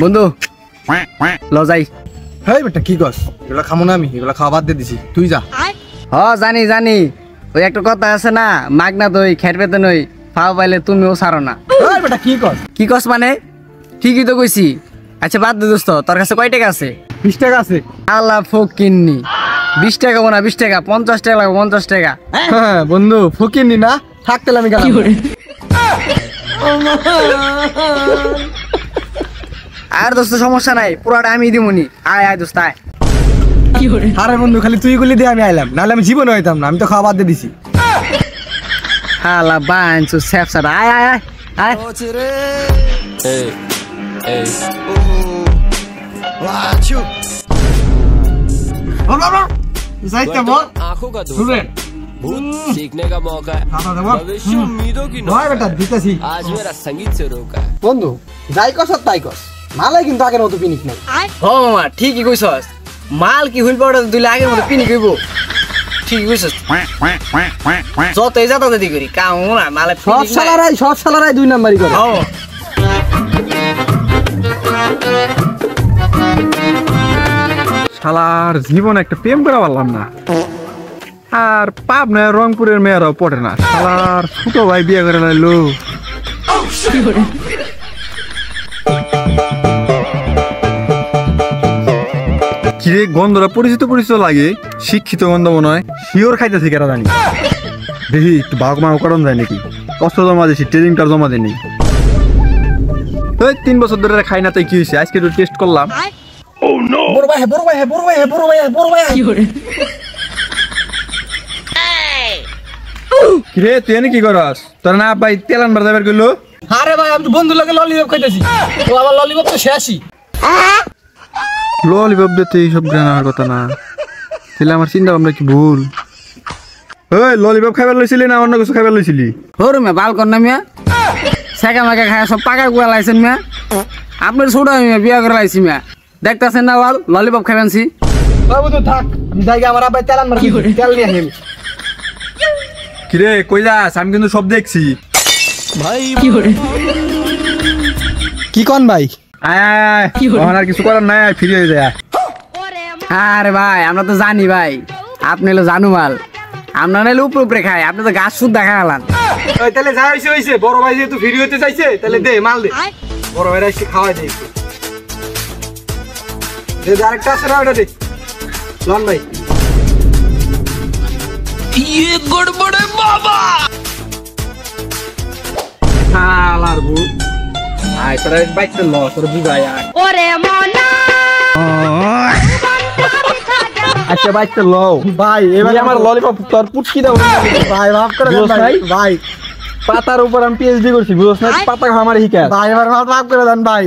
বন্ধু ল যাই। হেই বেটা কি কস? এগুলা খামো না আমি, এগুলা খাওয়া বাদ দিয়ে দিছি, তুই যা। হ জানি জানি, ওই একটা কথা আছে না, মাগনা দই খের পেতে নই, ফাও পাইলে তুমিও ছাড়ো না। হেই বেটা কি কস? কি কস মানে? ঠিকই তো কইছি। আচ্ছা বাদ দে দোস্ত, তোর কাছে কয় টাকা আছে? 20 টাকা আছে। আল্লাহ ফকিন্নি, 20 টাকা না 20 টাকা, 50 টাকা লাগবে, 50 টাকা। হ্যাঁ বন্ধু ফকিরনি না, থাকতে আমি গেলাম। আর দোস্ত সমস্যা নাই, পুরাটা আমি দিমুনি। আয় আয় দোস্ত আয়। আরে বন্ধু খালি তুই গুলি দিয়ে আমি আইলাম, নাহলে আমি জীবনে হইতাম না, আমি তো খাওয়া বাদ দিয়ে দিছি। আল্লাহ বাঞ্চু স্যাপসার, আয় আয় আয় আয়। आंखों का धोखा भूत सीखने का मौका है भविष्य उम्मीदों की आज मेरा संगीत से रोका है বন্ধু যাই কস আর তাই কস, মালাই কিন্তু আগের মতো পিনিক নাই। হ মামা ঠিকই কইছস, মাল কি হুইল পাউডার দিলে আগের মতো পিনি কইব। ঠিকই কইছস, যতই যাতা যদি করি কাম না মালে সব শালারাই 2 নাম্বারই করে। শালার জীবন একটা প্রেম করা পারলাম না, আর পাবনা রংপুরের মেয়েরাও পড়ে না। শালার ছোট ভাই বিয়ে করে লাইলো। কিরে গন্ধরা পরিচিত লাগে, শিক্ষিত গন্ধ মনে হয়, শিওর খাইতেছি কেরা জানি। দেখি একটু বাঘ মাও কারণ যায় নাকি, কষ্ট জমা দিয়েছি, ট্রেনিংটার জমা দেয়নি। 3 বছর ধরে খাই না, তাই কি হয়েছে? আজকে একটু টেস্ট করলাম। বড় ভাই কিরে তুই এনে কি করস? তোর না ভাই তেল আনবার যাবার গেল? আরে ভাই আমি তো বন্ধুর লগে ললিপপ খাইতেছি, ও আবার ললিপপ তো শেষই। ললিপপ দিতে এইসব জ্ঞান আর কথা না, তাহলে আমার চিন্তা ভাবনা কি ভুল? ওই ললিপপ খাইবার লইছিলি না অন্য কিছু খাইবার লইছিলি? ওরে মে বাল কর না মিয়া, সেকা মাকা খায় সব পাকা গুয়া লাইছেন মিয়া। আপনার ছোট মিয়া বিয়া করে লাইছি মিয়া, দেখতাছেন না ওয়াল ললিপপ খাইবেনছি। বাবু তো থাক, আমি জায়গা আমার আব্বাই তেল আনবার তেল নিয়ে আসেন। কিরে কই যাস? আমি কিন্তু সব দেখছি भाई কি কোন ভাই? আয় আর কিছু করার নাই, ফ্রি হয়ে যায়। আরে ভাই আমরা তো জানি ভাই, আপনি হলো জানু মাল, আমরা নাইলে উপরে খাই, আপনি তো গাছ সুদ দেখা গেলাম। ওই তাহলে যা হইছে বড় ভাই যেহেতু ফ্রি হতে চাইছে, তাহলে দে মাল দে, বড় ভাইরা এসে খাওয়াই দে। আরেকটা আছে না, ওটা দে লন ভাই। ये गड़बड़ है बाबा হালার বু আই তোরা বাইতে ল তোর বুঝাই আয়। ওরে মনা আচ্ছা বাইতে ল ভাই, এবারে আমার ললিপপ তোর পুটকি দাও ভাই, মাফ করে দেন ভাই। ভাই পাতার উপর আমি পিএইচডি করছি, বুঝছ না? পাতা খাওয়া আমার হিকা ভাই, এবার মাফ করে দেন ভাই।